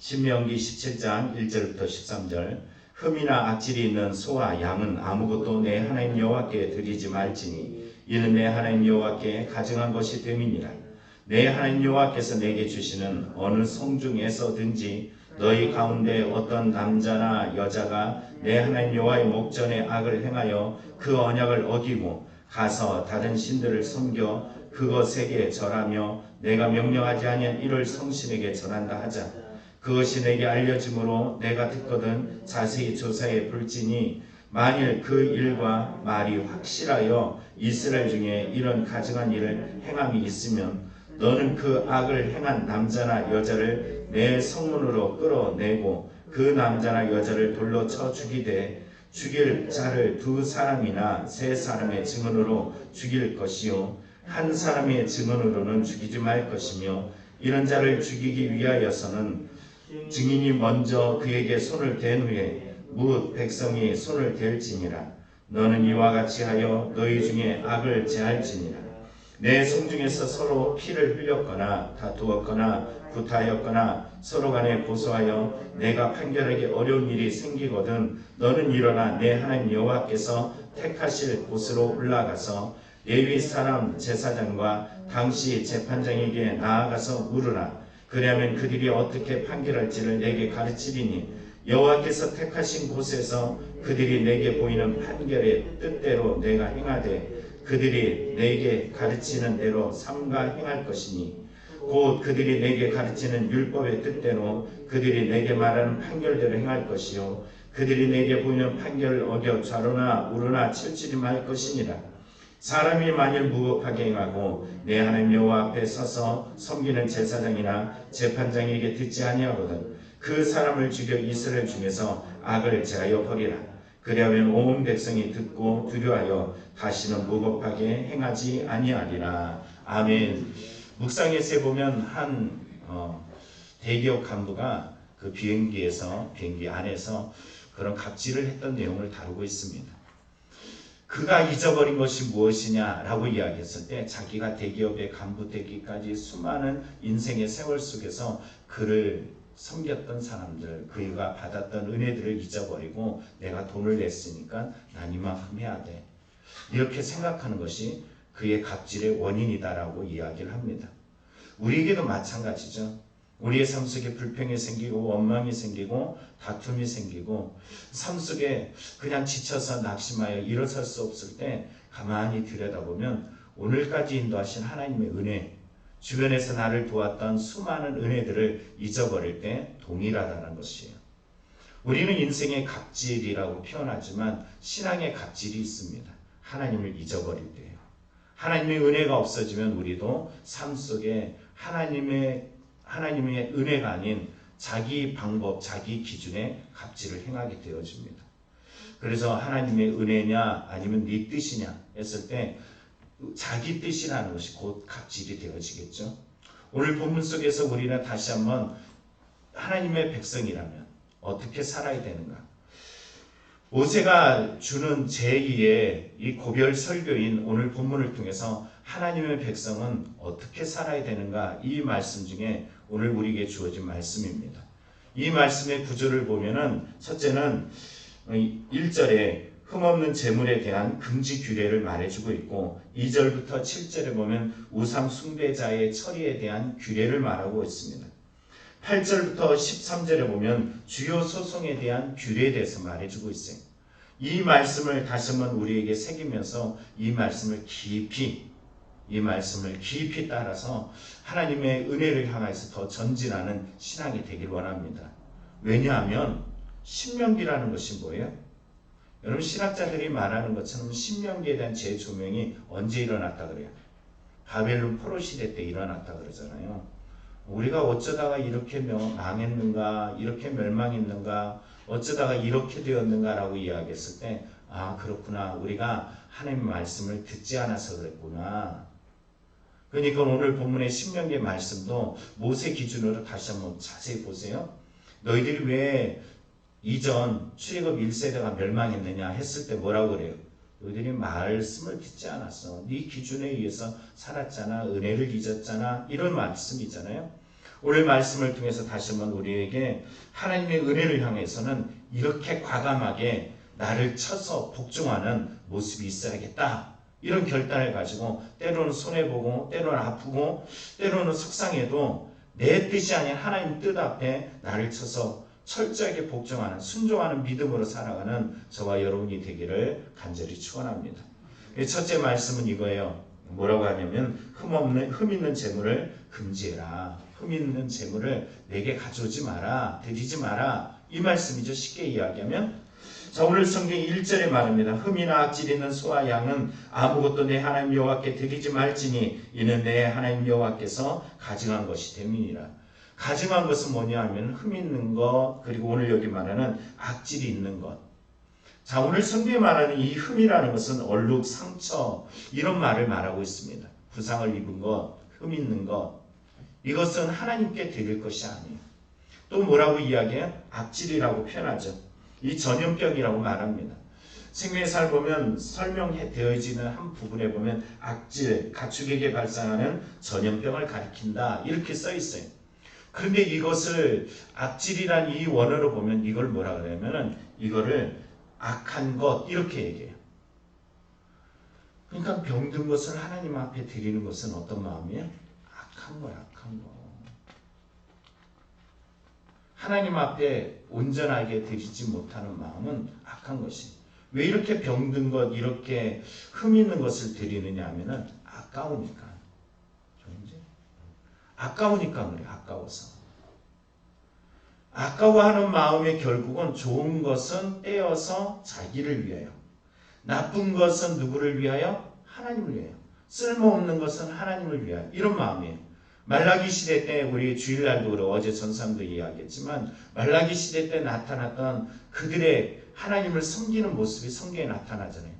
신명기 17장 1절부터 13절. 흠이나 악질이 있는 소와 양은 아무것도 내 하나님 여호와께 드리지 말지니 이는 내 하나님 여호와께 가증한 것이 됨이니라. 내 하나님 여호와께서 내게 주시는 어느 성중에서든지 너희 가운데 어떤 남자나 여자가 내 하나님 여호와의 목전에 악을 행하여 그 언약을 어기고 가서 다른 신들을 섬겨 그것에게 절하며 내가 명령하지 아니한 이를 성신에게 절한다 하자. 그것이 내게 알려짐으로 내가 듣거든 자세히 조사해 볼지니 만일 그 일과 말이 확실하여 이스라엘 중에 이런 가증한 일을 행함이 있으면 너는 그 악을 행한 남자나 여자를 내 성문으로 끌어내고 그 남자나 여자를 돌로 쳐 죽이되 죽일 자를 2사람이나 3사람의 증언으로 죽일 것이요 한 사람의 증언으로는 죽이지 말 것이며 이런 자를 죽이기 위하여서는 증인이 먼저 그에게 손을 댄 후에 뭇 백성이 손을 댈지니라. 너는 이와 같이 하여 너희 중에 악을 제할지니라. 내 성중에서 서로 피를 흘렸거나 다투었거나 구타하였거나 서로 간에 고소하여 내가 판결하기 어려운 일이 생기거든 너는 일어나 내 하나님 여호와께서 택하실 곳으로 올라가서 레위 사람 제사장과 당시 재판장에게 나아가서 물으라. 그리하면 그들이 어떻게 판결할지를 내게 가르치리니 여호와께서 택하신 곳에서 그들이 내게 보이는 판결의 뜻대로 내가 행하되 그들이 내게 가르치는 대로 삼가 행할 것이니 곧 그들이 내게 가르치는 율법의 뜻대로 그들이 내게 말하는 판결대로 행할 것이요 그들이 내게 보이는 판결을 어겨 좌로나 우로나 치우치지 말 것이니라. 사람이 만일 무법하게 행하고 내 하나님 여호와 앞에 서서 섬기는 제사장이나 재판장에게 듣지 아니하거든 그 사람을 죽여 이스라엘 중에서 악을 제하여 버리라. 그리하면 온 백성이 듣고 두려워하여 다시는 무법하게 행하지 아니하리라. 아멘. 묵상에서 보면 한 대기업 간부가 그 비행기 안에서 그런 갑질을 했던 내용을 다루고 있습니다. 그가 잊어버린 것이 무엇이냐라고 이야기했을 때 자기가 대기업의 간부 되기까지 수많은 인생의 세월 속에서 그를 섬겼던 사람들, 그가 받았던 은혜들을 잊어버리고 내가 돈을 냈으니까 난 이만큼 해야 돼. 이렇게 생각하는 것이 그의 갑질의 원인이다라고 이야기를 합니다. 우리에게도 마찬가지죠. 우리의 삶 속에 불평이 생기고 원망이 생기고 다툼이 생기고 삶 속에 그냥 지쳐서 낙심하여 일어설 수 없을 때 가만히 들여다보면 오늘까지 인도하신 하나님의 은혜, 주변에서 나를 도왔던 수많은 은혜들을 잊어버릴 때 동일하다는 것이에요. 우리는 인생의 갑질이라고 표현하지만 신앙의 갑질이 있습니다. 하나님을 잊어버릴 때예요. 하나님의 은혜가 없어지면 우리도 삶 속에 하나님의 은혜가 아닌 자기 방법, 자기 기준의 갑질을 행하게 되어집니다. 그래서 하나님의 은혜냐 아니면 네 뜻이냐 했을 때 자기 뜻이라는 것이 곧 갑질이 되어지겠죠. 오늘 본문 속에서 우리는 다시 한번 하나님의 백성이라면 어떻게 살아야 되는가? 모세가 주는 제2의 이 고별 설교인 오늘 본문을 통해서 하나님의 백성은 어떻게 살아야 되는가, 이 말씀 중에 오늘 우리에게 주어진 말씀입니다. 이 말씀의 구조를 보면은 첫째는 1절에 흠없는 제물에 대한 금지 규례를 말해주고 있고 2절부터 7절에 보면 우상 숭배자의 처리에 대한 규례를 말하고 있습니다. 8절부터 13절에 보면 주요 소송에 대한 규례에 대해서 말해주고 있어요. 이 말씀을 다시 한번 우리에게 새기면서 이 말씀을 깊이 따라서 하나님의 은혜를 향해서 더 전진하는 신앙이 되길 원합니다. 왜냐하면 신명기라는 것이 뭐예요? 여러분, 신학자들이 말하는 것처럼 신명기에 대한 재조명이 언제 일어났다 그래요? 바벨론 포로 시대 때 일어났다 그러잖아요. 우리가 어쩌다가 이렇게 망했는가, 이렇게 멸망했는가, 어쩌다가 이렇게 되었는가 라고 이야기했을 때, 아, 그렇구나, 우리가 하나님의 말씀을 듣지 않아서 그랬구나. 그러니까 오늘 본문의 신명기의 말씀도 모세 기준으로 다시 한번 자세히 보세요. 너희들이 왜 이전 출애굽 1세대가 멸망했느냐 했을 때 뭐라고 그래요? 너희들이 말씀을 듣지 않았어. 네 기준에 의해서 살았잖아. 은혜를 잊었잖아. 이런 말씀이잖아요. 오늘 말씀을 통해서 다시 한번 우리에게 하나님의 은혜를 향해서는 이렇게 과감하게 나를 쳐서 복종하는 모습이 있어야겠다. 이런 결단을 가지고 때로는 손해보고 때로는 아프고 때로는 속상해도 내 뜻이 아닌 하나님 뜻 앞에 나를 쳐서 철저하게 복종하는 순종하는 믿음으로 살아가는 저와 여러분이 되기를 간절히 축원합니다. 첫째 말씀은 이거예요. 뭐라고 하냐면 흠 있는 재물을 금지해라. 흠 있는 재물을 내게 가져오지 마라. 드리지 마라. 이 말씀이죠. 쉽게 이야기하면 자, 오늘 성경 1절에 말합니다. 흠이나 악질 있는 소와 양은 아무것도 내 하나님 여호와께 드리지 말지니 이는 내 하나님 여호와께서 가증한 것이 됨이니라. 가증한 것은 뭐냐 하면 흠 있는 것, 그리고 오늘 여기 말하는 악질이 있는 것. 자, 오늘 성경에 말하는 이 흠이라는 것은 얼룩, 상처 이런 말을 말하고 있습니다. 부상을 입은 것, 흠 있는 것. 이것은 하나님께 드릴 것이 아니에요. 또 뭐라고 이야기해요? 악질이라고 표현하죠. 이 전염병이라고 말합니다. 생명의사를 보면 설명되어지는 한 부분에 보면 악질, 가축에게 발생하는 전염병을 가리킨다 이렇게 써 있어요. 그런데 이것을 악질이란 이 원어로 보면 이걸 뭐라 그러냐면은 이거를 악한 것 이렇게 얘기해요. 그러니까 병든 것을 하나님 앞에 드리는 것은 어떤 마음이에요? 악한 거야, 악한 거. 하나님 앞에 온전하게 드리지 못하는 마음은 악한 것이. 왜 이렇게 병든 것, 이렇게 흠 있는 것을 드리느냐 하면은 아까우니까. 아까우니까 그래, 아까워서. 아까워하는 마음의 결국은 좋은 것은 떼어서 자기를 위하여, 나쁜 것은 누구를 위하여? 하나님을 위하여. 쓸모없는 것은 하나님을 위하여. 이런 마음이에요. 말라기 시대 때 우리 주일날도 그렇고 어제 전상도 이야기했지만 말라기 시대 때 나타났던 그들의 하나님을 섬기는 모습이 성경에 나타나잖아요.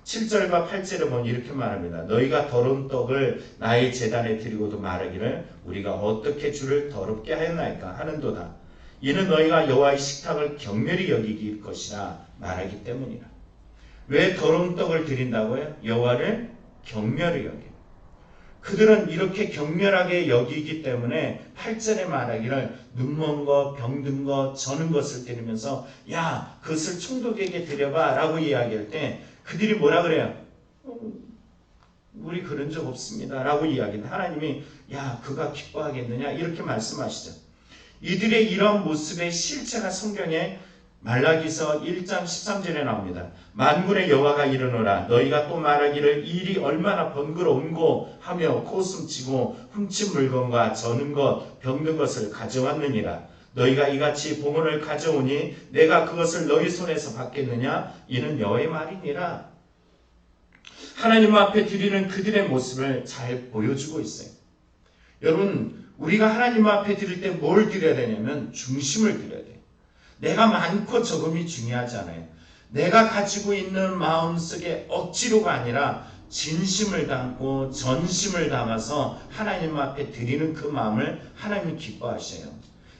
7절과 8절에 보면 이렇게 말합니다. 너희가 더러운 떡을 나의 제단에 드리고도 말하기를 우리가 어떻게 주를 더럽게 하였나이까 하는도다. 이는 너희가 여호와의 식탁을 경멸히 여기길 것이라 말하기 때문이라. 왜 더러운 떡을 드린다고요? 여호와를 경멸히 여겨. 그들은 이렇게 경멸하게 여기기 때문에 8절에 말하기를 눈먼 것, 병든 것, 저는 것을 드리면서 야 그것을 총독에게 드려봐 라고 이야기할 때 그들이 뭐라 그래요? 우리 그런 적 없습니다 라고 이야기합니다. 하나님이 야 그가 기뻐하겠느냐 이렇게 말씀하시죠. 이들의 이런 모습의 실체가 성경에 말라기서 1장 13절에 나옵니다. 만군의 여호와가 이르노라 너희가 또 말하기를 이 일이 얼마나 번거로운고 하며 코웃음치고 훔친 물건과 저는 것 병든 것을 가져왔느니라. 너희가 이같이 봉헌을 가져오니 내가 그것을 너희 손에서 받겠느냐 이는 여호와의 말이니라. 하나님 앞에 드리는 그들의 모습을 잘 보여주고 있어요. 여러분 우리가 하나님 앞에 드릴 때 뭘 드려야 되냐면 중심을 드려야 돼요. 내가 많고 적음이 중요하지 않아요. 내가 가지고 있는 마음속에 억지로가 아니라 진심을 담고 전심을 담아서 하나님 앞에 드리는 그 마음을 하나님이 기뻐하셔요.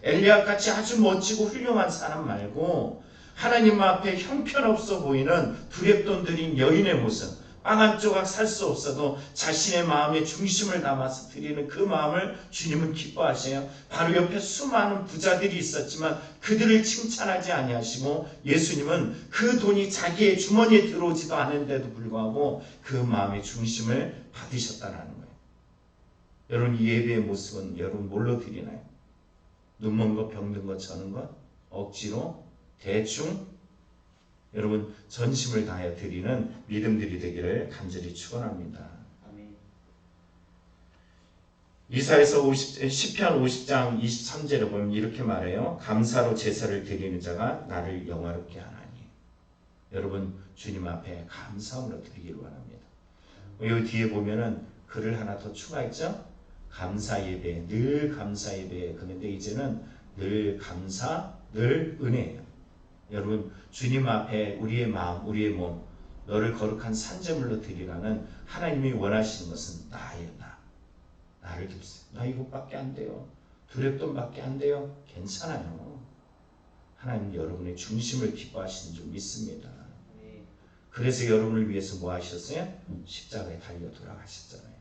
엘리야같이 아주 멋지고 훌륭한 사람 말고 하나님 앞에 형편없어 보이는 두렵돈 들인 여인의 모습, 빵 한 조각 살 수 없어도 자신의 마음에 중심을 담아서 드리는 그 마음을 주님은 기뻐하셔요. 바로 옆에 수많은 부자들이 있었지만 그들을 칭찬하지 아니하시고 예수님은 그 돈이 자기의 주머니에 들어오지도 않은데도 불구하고 그 마음의 중심을 받으셨다는 거예요. 여러분 이 예배의 모습은 여러분 뭘로 드리나요? 눈먼 것, 병든 것, 저는 것, 억지로, 대충 여러분 전심을 다하여 드리는 믿음들이 되기를 간절히 축원합니다. 이사야서 10편 50장 23절에 보면 이렇게 말해요. 감사로 제사를 드리는 자가 나를 영화롭게 하나니. 여러분 주님 앞에 감사함으로 드리기를 원합니다. 여기 뒤에 보면은 글을 하나 더 추가했죠. 감사 예배, 늘 감사 예배. 그런데 이제는 늘 감사, 늘 은혜예요. 여러분 주님 앞에 우리의 마음, 우리의 몸, 너를 거룩한 산제물로 드리라는 하나님이 원하시는 것은 나예요. 나를 깁세요. 나 이것밖에 안 돼요. 두렵돈밖에 안 돼요. 괜찮아요. 하나님 여러분의 중심을 기뻐하시는 줄 믿습니다. 그래서 여러분을 위해서 뭐 하셨어요? 십자가에 달려 돌아가셨잖아요.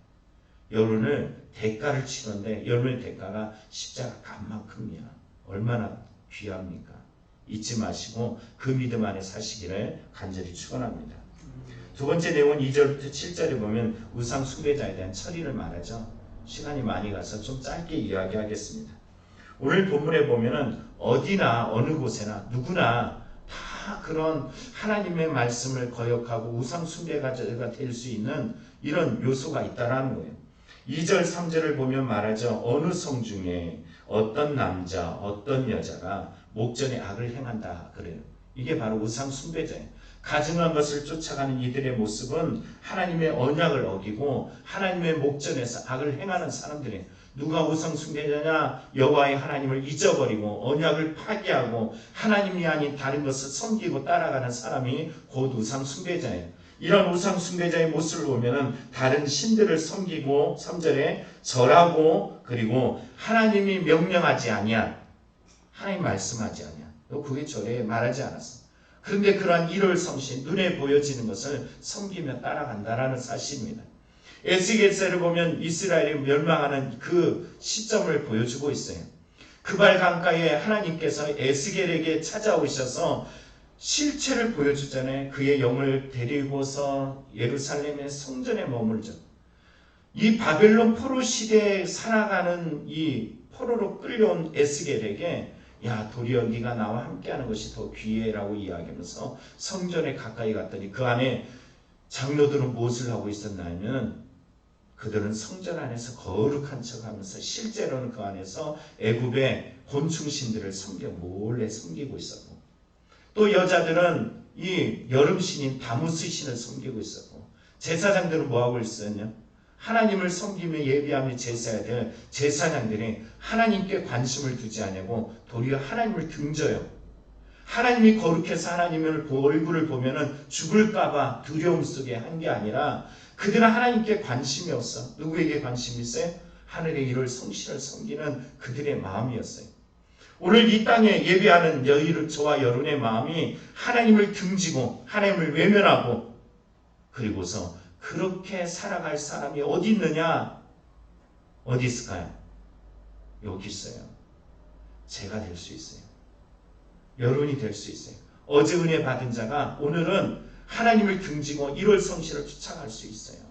여러분을 대가를 치는데 여러분의 대가가 십자가 값만큼이야. 얼마나 귀합니까? 잊지 마시고 그 믿음 안에 사시기를 간절히 축원합니다. 두 번째 내용은 2절부터 7절에 보면 우상 숭배자에 대한 처리를 말하죠. 시간이 많이 가서 좀 짧게 이야기하겠습니다. 오늘 본문에 보면은 어디나 어느 곳에나 누구나 다 그런 하나님의 말씀을 거역하고 우상 숭배자가 될 수 있는 이런 요소가 있다라는 거예요. 2절 3절을 보면 말하죠. 어느 성 중에 어떤 남자 어떤 여자가 목전에 악을 행한다 그래요. 이게 바로 우상 숭배자예요. 가증한 것을 쫓아가는 이들의 모습은 하나님의 언약을 어기고 하나님의 목전에서 악을 행하는 사람들이에요. 누가 우상 숭배자냐? 여호와의 하나님을 잊어버리고 언약을 파기하고 하나님이 아닌 다른 것을 섬기고 따라가는 사람이 곧 우상 숭배자예요. 이런 우상 숭배자의 모습을 보면은 다른 신들을 섬기고 3절에 절하고 그리고 하나님이 명령하지 아니한 하나님 말씀하지 아니한 너 그게 절에 말하지 않았어. 그런데 그러한 일월 성신 눈에 보여지는 것을 섬기며 따라간다라는 사실입니다. 에스겔서를 보면 이스라엘이 멸망하는 그 시점을 보여주고 있어요. 그발 강가에 하나님께서 에스겔에게 찾아오셔서 실체를 보여주잖아요. 그의 영을 데리고서 예루살렘의 성전에 머물죠. 이 바벨론 포로 시대에 살아가는 이 포로로 끌려온 에스겔에게 야 도리어 네가 나와 함께하는 것이 더 귀해라고 이야기하면서 성전에 가까이 갔더니 그 안에 장로들은 무엇을 하고 있었냐면 그들은 성전 안에서 거룩한 척하면서 실제로는 그 안에서 애굽의 곤충신들을 몰래 섬기고 있었고 또 여자들은 이 여름신인 다무스 신을 섬기고 있었고 제사장들은 뭐하고 있었냐? 하나님을 섬기며 예비하며 제사해야 될 제사장들이 하나님께 관심을 두지 않고 도리어 하나님을 등져요. 하나님이 거룩해서 하나님의 얼굴을 보면은 죽을까봐 두려움 속에 한 게 아니라 그들은 하나님께 관심이 없어. 누구에게 관심이 있어요? 하늘의 일월 성신을 섬기는 그들의 마음이었어요. 오늘 이 땅에 예배하는 저와 여러분의 마음이 하나님을 등지고 하나님을 외면하고 그리고서 그렇게 살아갈 사람이 어디 있느냐? 어디 있을까요? 여기 있어요. 제가 될 수 있어요. 여러분이 될 수 있어요. 어제 은혜 받은 자가 오늘은 하나님을 등지고 1월 성신을 쫓아갈 수 있어요.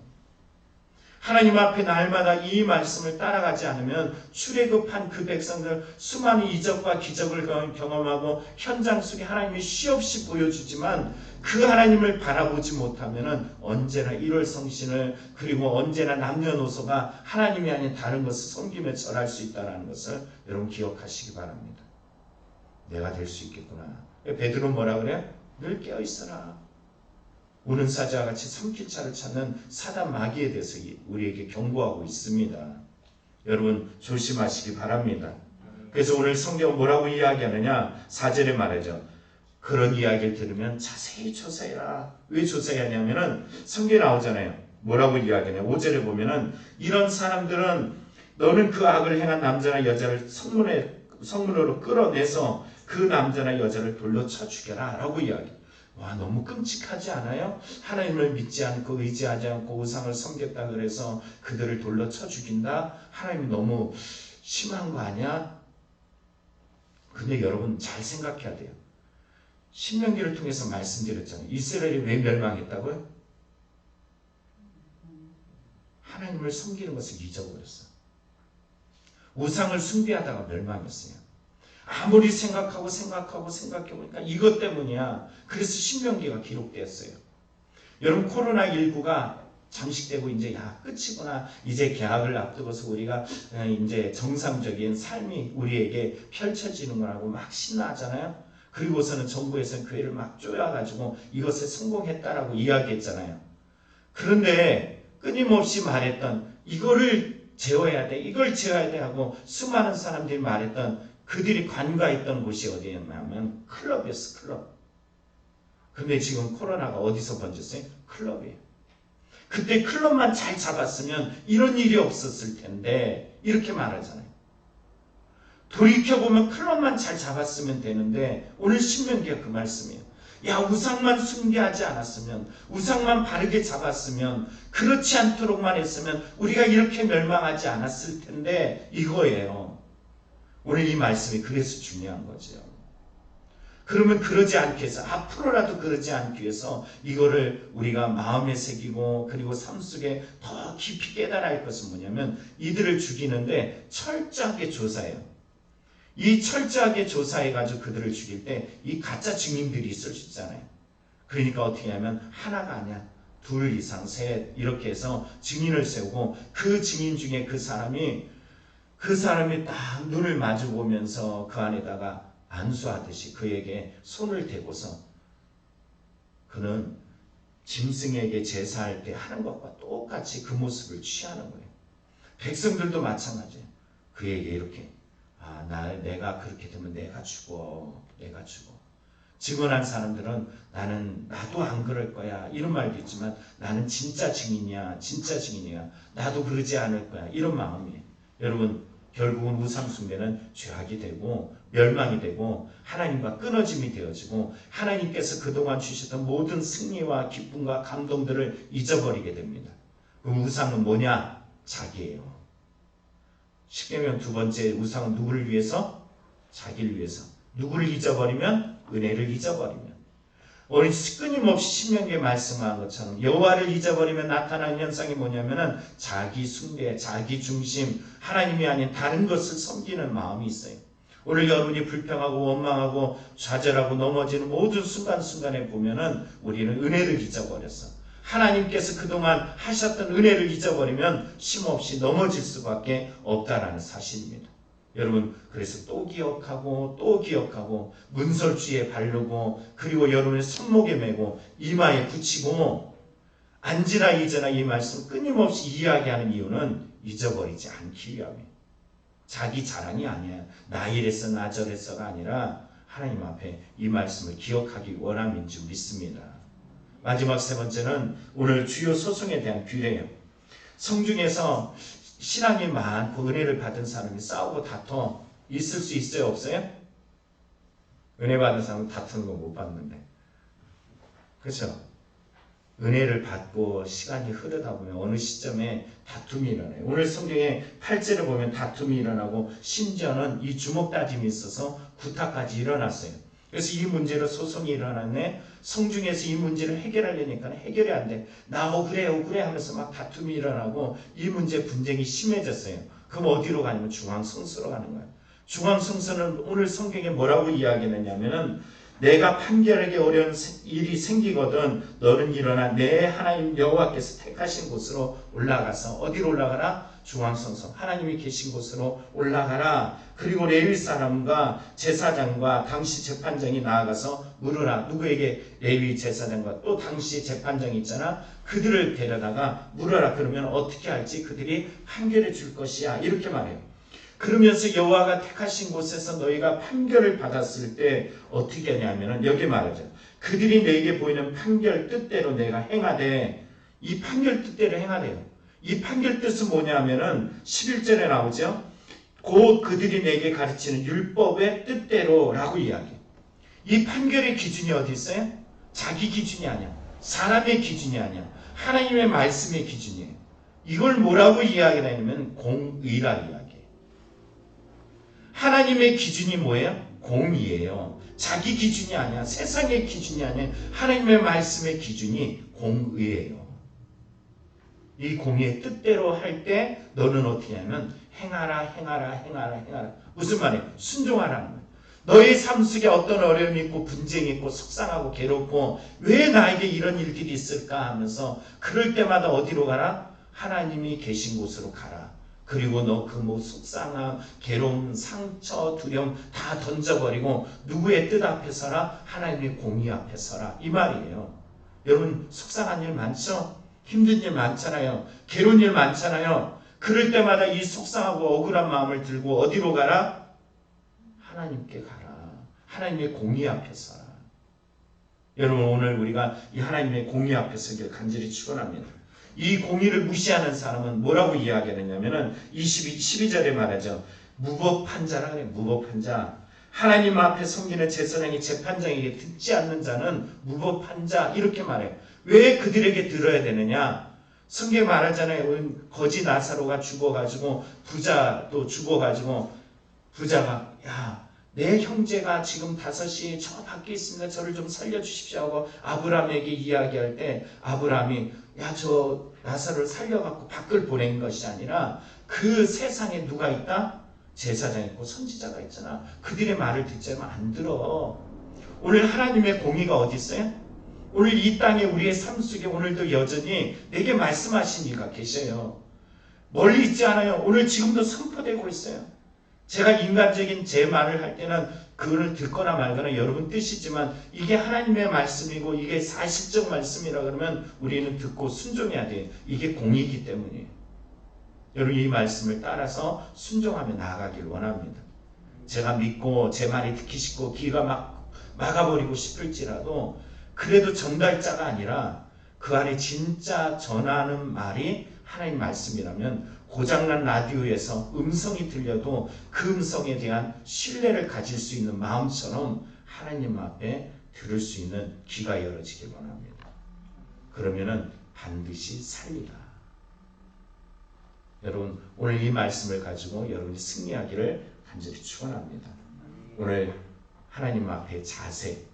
하나님 앞에 날마다 이 말씀을 따라가지 않으면 출애굽한 그 백성들 수많은 이적과 기적을 경험하고 현장 속에 하나님이 쉬없이 보여주지만 그 하나님을 바라보지 못하면 언제나 1월 성신을 그리고 언제나 남녀노소가 하나님이 아닌 다른 것을 섬기며 절할 수 있다는 것을 여러분 기억하시기 바랍니다. 내가 될 수 있겠구나. 베드로는 뭐라 그래? 늘 깨어있어라. 우는 사자와 같이 삼킬차를 찾는 사단 마귀에 대해서 우리에게 경고하고 있습니다. 여러분 조심하시기 바랍니다. 그래서 오늘 성경은 뭐라고 이야기하느냐? 4절에 말하죠. 그런 이야기를 들으면 자세히 조사해라. 왜 조사하냐면은 성경에 나오잖아요. 뭐라고 이야기하냐? 5절에 보면은 이런 사람들은 너는 그 악을 행한 남자나 여자를 성문으로 끌어내서 그 남자나 여자를 돌로 쳐 죽여라 라고 이야기해요. 와 너무 끔찍하지 않아요? 하나님을 믿지 않고 의지하지 않고 우상을 섬겼다 그래서 그들을 돌로 쳐 죽인다? 하나님이 너무 심한 거 아니야? 근데 여러분 잘 생각해야 돼요. 신명기를 통해서 말씀드렸잖아요. 이스라엘이 왜 멸망했다고요? 하나님을 섬기는 것을 잊어버렸어. 우상을 숭배하다가 멸망했어요. 아무리 생각해보니까 이것 때문이야. 그래서 신명기가 기록되었어요. 여러분 코로나19가 장식되고 이제 끝이구나. 이제 개학을 앞두고서 우리가 이제 정상적인 삶이 우리에게 펼쳐지는 거라고 막 신나하잖아요. 그리고서는 정부에서는 교회를 막 쪼여가지고 이것에 성공했다라고 이야기했잖아요. 그런데 끊임없이 말했던 이거를 제어해야 돼. 이걸 제어해야 돼 하고 수많은 사람들이 말했던 그들이 관가했던 곳이 어디였냐면 클럽이었어. 클럽. 근데 지금 코로나가 어디서 번졌어요? 클럽이에요. 그때 클럽만 잘 잡았으면 이런 일이 없었을 텐데 이렇게 말하잖아요. 돌이켜보면 클럽만 잘 잡았으면 되는데 오늘 신명기가 그 말씀이에요. 야, 우상만 숭배하지 않았으면, 우상만 바르게 잡았으면, 그렇지 않도록만 했으면 우리가 이렇게 멸망하지 않았을 텐데, 이거예요. 오늘 이 말씀이 그래서 중요한 거죠. 그러면 그러지 않기 위해서, 앞으로라도 그러지 않기 위해서 이거를 우리가 마음에 새기고, 그리고 삶 속에 더 깊이 깨달아야 할 것은 뭐냐면, 이들을 죽이는데 철저하게 조사해요. 이 철저하게 조사해가지고 그들을 죽일 때 이 가짜 증인들이 있을 수 있잖아요. 그러니까 어떻게 하면 하나가 아니야, 둘 이상, 셋 이렇게 해서 증인을 세우고, 그 증인 중에 그 사람이 딱 눈을 마주 보면서 그 안에다가 안수하듯이 그에게 손을 대고서, 그는 짐승에게 제사할 때 하는 것과 똑같이 그 모습을 취하는 거예요. 백성들도 마찬가지예요. 그에게 이렇게, 내가 그렇게 되면 내가 죽어. 증언한 사람들은 나도 안 그럴 거야 이런 말도 있지만, 나는 진짜 증인이야. 나도 그러지 않을 거야 이런 마음이에요. 여러분, 결국은 우상 숭배는 죄악이 되고 멸망이 되고 하나님과 끊어짐이 되어지고, 하나님께서 그동안 주셨던 모든 승리와 기쁨과 감동들을 잊어버리게 됩니다. 그럼 우상은 뭐냐? 자기예요. 십계명 두 번째, 우상은 누구를 위해서? 자기를 위해서. 누구를 잊어버리면? 은혜를 잊어버리면. 오늘 끊임없이 신명기에 말씀한 것처럼 여호와를 잊어버리면 나타나는 현상이 뭐냐면은 자기 숭배, 자기 중심, 하나님이 아닌 다른 것을 섬기는 마음이 있어요. 오늘 여러분이 불평하고 원망하고 좌절하고 넘어지는 모든 순간순간에 보면은 우리는 은혜를 잊어버렸어. 하나님께서 그동안 하셨던 은혜를 잊어버리면 쉼없이 넘어질 수밖에 없다라는 사실입니다. 여러분, 그래서 또 기억하고 문설주에 바르고, 그리고 여러분의 손목에 메고 이마에 붙이고, 안지나 이제나 이 말씀 끊임없이 이야기하는 이유는 잊어버리지 않기 위함이에요. 자기 자랑이 아니야, 나 이랬어 나 저랬어가 아니라 하나님 앞에 이 말씀을 기억하기 원함인 줄 믿습니다. 마지막 세 번째는 오늘 주요 소송에 대한 규례예요. 성중에서 신앙이 많고 은혜를 받은 사람이 싸우고 다퉈 있을 수 있어요, 없어요? 은혜 받은 사람은 다투는 거 못 봤는데, 그렇죠? 은혜를 받고 시간이 흐르다 보면 어느 시점에 다툼이 일어나요. 오늘 성경에 8절을 보면 다툼이 일어나고, 심지어는 이 주먹 다짐이 있어서 구타까지 일어났어요. 그래서 이 문제로 소송이 일어났네. 성중에서 이 문제를 해결하려니까 해결이 안 돼. 나 억울해 하면서 막 다툼이 일어나고, 이 문제 분쟁이 심해졌어요. 그럼 어디로 가냐면 중앙성소로 가는 거예요. 중앙성소는 오늘 성경에 뭐라고 이야기하느냐면은, 내가 판결하기 어려운 일이 생기거든 너는 일어나 내 하나님 여호와께서 택하신 곳으로 올라가서, 어디로 올라가라? 중앙성소, 하나님이 계신 곳으로 올라가라. 그리고 레위 사람과 제사장과 당시 재판장이 나아가서 물으라. 누구에게? 레위 제사장과 또 당시 재판장이 있잖아. 그들을 데려다가 물어라. 그러면 어떻게 할지 그들이 판결해 줄 것이야, 이렇게 말해요. 그러면서 여호와가 택하신 곳에서 너희가 판결을 받았을 때 어떻게 하냐면은 여기 말하죠. 그들이 너에게 보이는 판결 뜻대로 내가 행하되, 이 판결 뜻대로 행하래요. 이 판결 뜻은 뭐냐면은 11절에 나오죠. 곧 그들이 내게 가르치는 율법의 뜻대로라고 이야기해요. 이 판결의 기준이 어디 있어요? 자기 기준이 아니야. 사람의 기준이 아니야. 하나님의 말씀의 기준이에요. 이걸 뭐라고 이야기하냐면 공의라 이야기해요. 하나님의 기준이 뭐예요? 공의예요. 자기 기준이 아니야. 세상의 기준이 아니야. 하나님의 말씀의 기준이 공의예요. 이 공의의 뜻대로 할 때 너는 어떻게 하냐면 행하라. 무슨 말이에요? 순종하라는 거예요. 너의 삶 속에 어떤 어려움이 있고 분쟁이 있고 속상하고 괴롭고 왜 나에게 이런 일들이 있을까 하면서, 그럴 때마다 어디로 가라? 하나님이 계신 곳으로 가라. 그리고 너 그 뭐 속상함, 괴로움, 상처, 두려움 다 던져버리고 누구의 뜻 앞에 서라? 하나님의 공의 앞에 서라, 이 말이에요. 여러분, 속상한 일 많죠? 힘든 일 많잖아요. 괴로운 일 많잖아요. 그럴 때마다 이 속상하고 억울한 마음을 들고 어디로 가라? 하나님께 가라. 하나님의 공의 앞에 서라. 여러분, 오늘 우리가 이 하나님의 공의 앞에 서기를 간절히 축원합니다. 이 공의를 무시하는 사람은 뭐라고 이야기하느냐면은 12절에 말하죠. 무법한 자라 그래. 무법한 자. 하나님 앞에 섬기는 제사장이 재판장에게 듣지 않는 자는 무법한 자 이렇게 말해요. 왜 그들에게 들어야 되느냐? 성경에 말하잖아요. 거지 나사로가 죽어가지고 부자도 죽어가지고 부자가 야, 내 형제가 지금 5시 저 밖에 있습니다. 저를 좀 살려주십시오 하고 아브라함에게 이야기할 때 아브라함이 야, 저 나사로를 살려갖고 밖을 보낸 것이 아니라 그 세상에 누가 있다? 제사장 있고 선지자가 있잖아. 그들의 말을 듣지 않으면 안 들어. 오늘 하나님의 공의가 어디 있어요? 오늘 이 땅에 우리의 삶 속에 오늘도 여전히 내게 말씀하신 이가 계셔요. 멀리 있지 않아요. 오늘 지금도 선포되고 있어요. 제가 인간적인 제 말을 할 때는 그거를 듣거나 말거나 여러분 뜻이지만 이게 하나님의 말씀이고 이게 사실적 말씀이라 그러면 우리는 듣고 순종해야 돼요. 이게 공의이기 때문이에요. 여러분 이 말씀을 따라서 순종하며 나아가길 원합니다. 제가 믿고 제 말이 듣기 싫고 귀가 막아버리고 싶을지라도 그래도 전달자가 아니라 그 안에 진짜 전하는 말이 하나님 말씀이라면 고장난 라디오에서 음성이 들려도 그 음성에 대한 신뢰를 가질 수 있는 마음처럼 하나님 앞에 들을 수 있는 귀가 열어지길 원합니다. 그러면은 반드시 살리라. 여러분 오늘 이 말씀을 가지고 여러분이 승리하기를 간절히 축원합니다. 오늘 하나님 앞에 자세,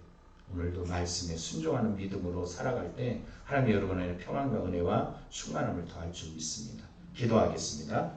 오늘도 말씀에 순종하는 믿음으로 살아갈 때 하나님 여러분의 평안과 은혜와 충만함을 더할 줄 믿습니다. 기도하겠습니다.